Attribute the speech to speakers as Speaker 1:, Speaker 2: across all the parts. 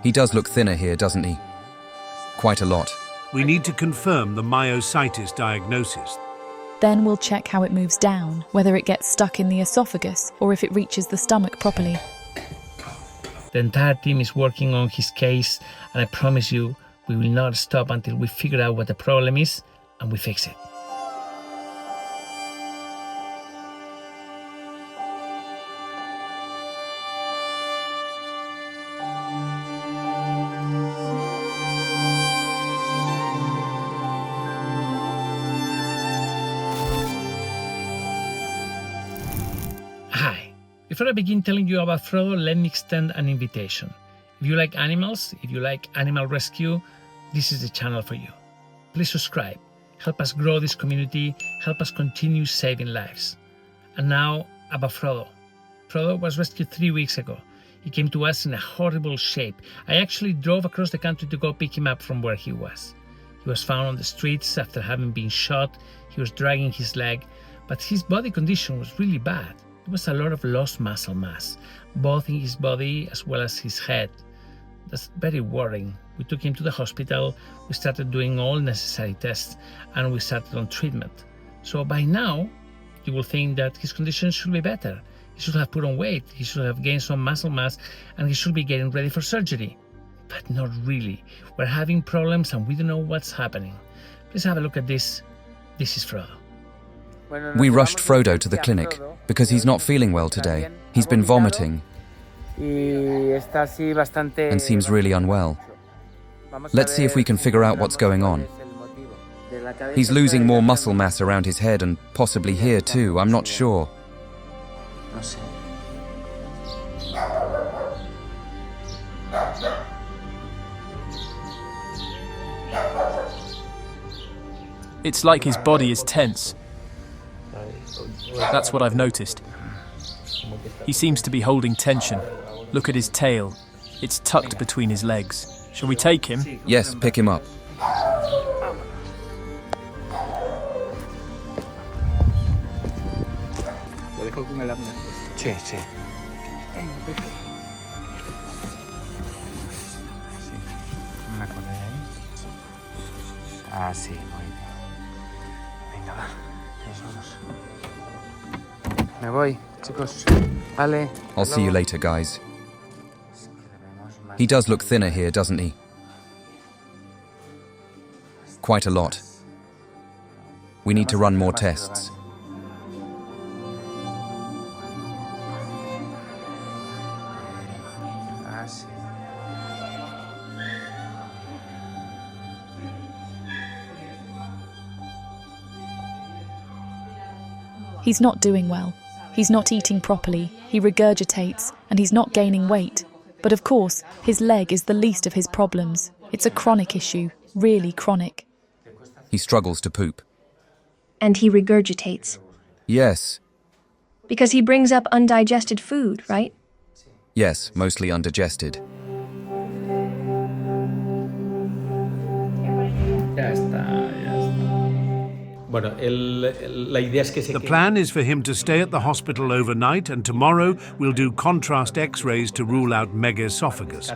Speaker 1: He does look thinner here, doesn't he? Quite a lot.
Speaker 2: We need to confirm the myositis diagnosis.
Speaker 3: Then we'll check how it moves down, whether it gets stuck in the esophagus or if it reaches the stomach properly.
Speaker 4: The entire team is working on his case, and I promise you, we will not stop until we figure out what the problem is and we fix it. Hi. Before I begin telling you about Frodo, let me extend an invitation. If you like animals, if you like animal rescue, this is the channel for you. Please subscribe. Help us grow this community. Help us continue saving lives. And now about Frodo. Frodo was rescued 3 weeks ago. He came to us in a horrible shape. I actually drove across the country to go pick him up from where he was. He was found on the streets after having been shot. He was dragging his leg, but his body condition was really bad. There was a lot of lost muscle mass, both in his body as well as his head. That's very worrying. We took him to the hospital, we started doing all necessary tests, and we started on treatment. So by now, you will think that his condition should be better. He should have put on weight, he should have gained some muscle mass, and he should be getting ready for surgery. But not really. We're having problems and we don't know what's happening. Please have a look at this. This is Frodo.
Speaker 1: We rushed Frodo to the clinic because he's not feeling well today. He's been vomiting and seems really unwell. Let's see if we can figure out what's going on. He's losing more muscle mass around his head and possibly here too, I'm not sure.
Speaker 5: It's like his body is tense. That's what I've noticed. He seems to be holding tension. Look at his tail. It's tucked between his legs. Shall we take him?
Speaker 1: Yes, pick him up. I'll see you later, guys. He does look thinner here, doesn't he? Quite a lot. We need to run more tests.
Speaker 3: He's not doing well. He's not eating properly, he regurgitates, and he's not gaining weight. But of course, his leg is the least of his problems. It's a chronic issue, really chronic.
Speaker 1: He struggles to poop.
Speaker 6: And he regurgitates.
Speaker 1: Yes.
Speaker 6: Because he brings up undigested food, right?
Speaker 1: Yes, mostly undigested.
Speaker 2: The plan is for him to stay at the hospital overnight, and tomorrow we'll do contrast X-rays to rule out megaesophagus.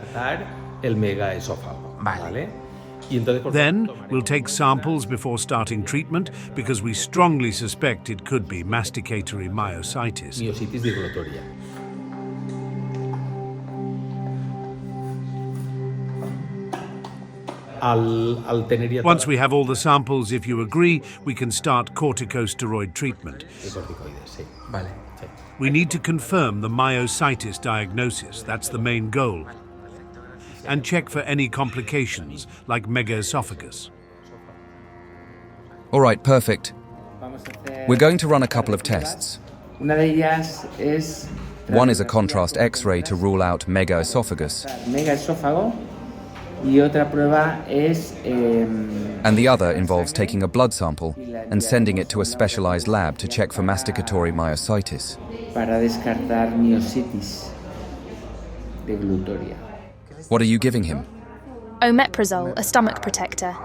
Speaker 2: Then we'll take samples before starting treatment because we strongly suspect it could be masticatory myositis. Once we have all the samples, if you agree, we can start corticosteroid treatment. We need to confirm the myositis diagnosis, that's the main goal, and check for any complications like megaesophagus.
Speaker 1: All right, perfect. We're going to run a couple of tests. One is a contrast X-ray to rule out megaesophagus. And the other involves taking a blood sample and sending it to a specialized lab to check for masticatory myositis. What are you giving him?
Speaker 7: Omeprazole, a stomach protector.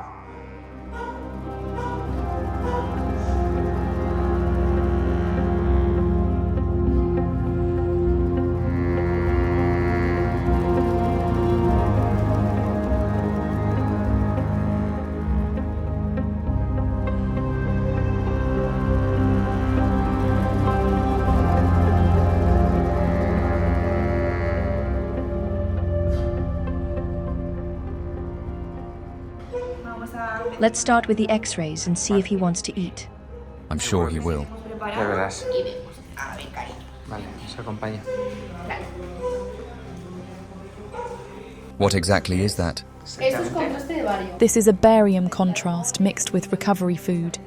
Speaker 6: Let's start with the x-rays and see if he wants to eat.
Speaker 1: I'm sure he will.
Speaker 8: Ya verás. Vale, nos acompaña.
Speaker 1: What exactly is that?
Speaker 3: This is a barium contrast mixed with recovery food.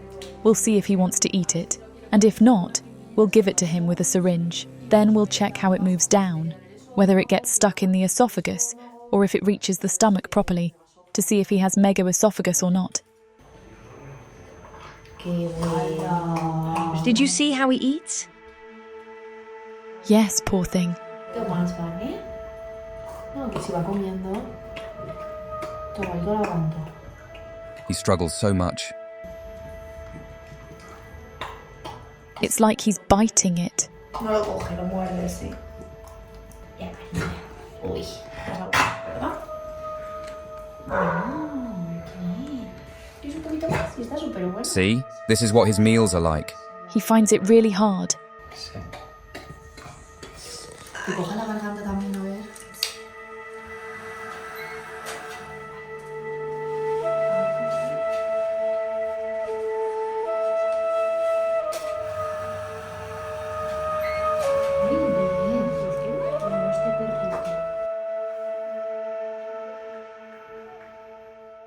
Speaker 3: We'll see if he wants to eat it, and if not, we'll give it to him with a syringe. Then we'll check how it moves down, whether it gets stuck in the esophagus or if it reaches the stomach properly, to see if he has megaesophagus or not.
Speaker 6: Did you see how he eats?
Speaker 3: Yes, poor thing.
Speaker 1: He struggles so much.
Speaker 3: It's like he's biting it.
Speaker 1: See? This is what his meals are like.
Speaker 3: He finds it really hard.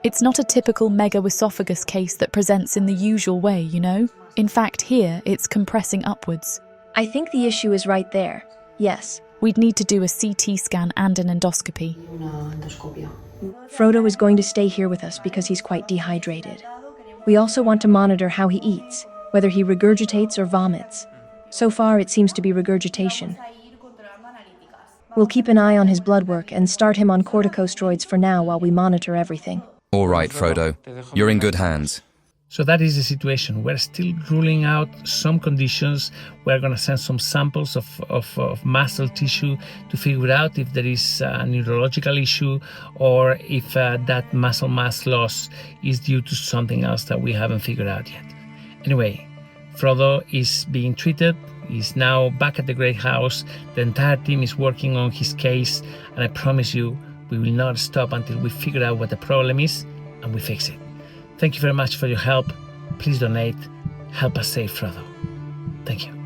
Speaker 3: It's not a typical megaesophagus case that presents in the usual way, you know? In fact, here, it's compressing upwards.
Speaker 6: I think the issue is right there. Yes.
Speaker 3: We'd need to do a CT scan and an endoscopy.
Speaker 6: Frodo is going to stay here with us because he's quite dehydrated. We also want to monitor how he eats, whether he regurgitates or vomits. So far, it seems to be regurgitation. We'll keep an eye on his blood work and start him on corticosteroids for now while we monitor everything.
Speaker 1: All right, Frodo. You're in good hands.
Speaker 4: So that is the situation. We're still ruling out some conditions. We're going to send some samples of muscle tissue to figure out if there is a neurological issue or if that muscle mass loss is due to something else that we haven't figured out yet. Anyway, Frodo is being treated. He's now back at the Great House. The entire team is working on his case, and I promise you, we will not stop until we figure out what the problem is and we fix it. Thank you very much for your help. Please donate. Help us save Frodo. Thank you.